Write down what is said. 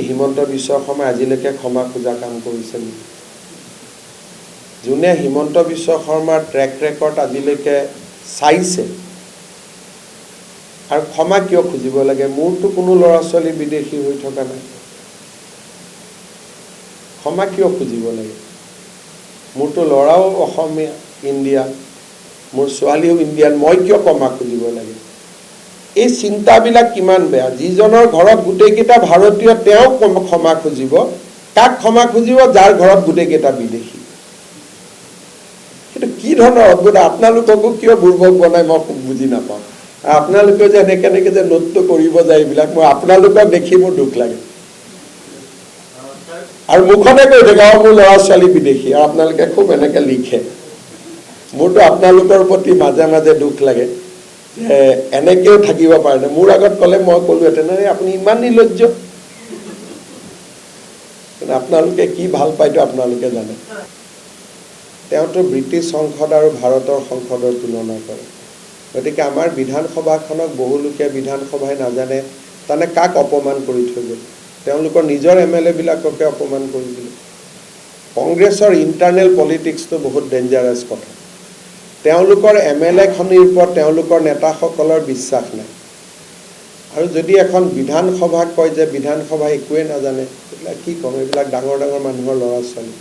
হিমন্ত বিশ্ব শৰ্মাই আজিলৈকে ক্ষমা খোজা কাম কৰিছে নেকি? যোনে হিমন্ত বিশ্ব শৰ্মাৰ ট্ৰেক ৰেকৰ্ড আজিলৈকে চাইছে আৰু ক্ষমা কিয় খুজিব লাগে? মোৰতো কোনো ল'ৰা ছোৱালী বিদেশী হৈ থকা নাই, ক্ষমা কিয় খুজিব লাগে? মোৰতো ল'ৰাও অসমীয়া ইণ্ডিয়ান, মোৰ ছোৱালীও ইণ্ডিয়ান, মই কিয় ক্ষমা খুজিব লাগে? এই চিন্তাবিলাক কিমান বেয়া। যিজনৰ ঘৰত গোটেইকেইটা ভাৰতীয় তেওঁ ক্ষমা খুজিব, কাক ক্ষমা খুজিব? যাৰ ঘৰত গোটেইকেইটা বিদেশী। কিন্তু কি ধৰণৰ অদ্ভুত, আপোনালোককো কিয় বুৰ্বক বনাই মই বুজি নাপাওঁ। আপোনালোকে যে এনেকৈ যে নোটটো কৰিব যায় এইবিলাক, মই আপোনালোকক দেখি মোৰ দুখ লাগে। আৰু মুখতে কৈ থাকে মোৰ ল'ৰা ছোৱালী বিদেশী, আৰু আপোনালোকে খুব এনেকৈ লিখে। মোৰতো আপোনালোকৰ প্ৰতি মাজে মাজে দুখ লাগে, এনেকৈও থাকিব পাৰে নে? মোৰ আগত ক'লে মই ক'লোহেঁতেন আপুনি ইমান নিৰ্লজ্জ। কিন্তু আপোনালোকে কি ভাল পায়তো আপোনালোকে জানে। তেওঁতো ব্ৰিটিছ সংসদ আৰু ভাৰতৰ সংসদৰ তুলনা কৰে। গতিকে আমাৰ বিধানসভাখনক বহুলোকে বিধানসভাই নাজানে তাৰমানে কাক অপমান কৰি থৈ গ'ল? তেওঁলোকৰ নিজৰ MLA বিলাককে অপমান কৰি দিলে। কংগ্ৰেছৰ ইণ্টাৰনেল পলিটিক্সটো বহুত ডেঞ্জাৰাছ কথা। তেওঁলোকৰ MLA খনিৰ ওপৰত তেওঁলোকৰ নেতাসকলৰ বিশ্বাস নাই। আৰু যদি এখন বিধানসভাক কয় যে বিধানসভাই একোৱে নাজানে, এইবিলাক কি ক'ম? এইবিলাক ডাঙৰ ডাঙৰ মানুহৰ ল'ৰা ছোৱালী।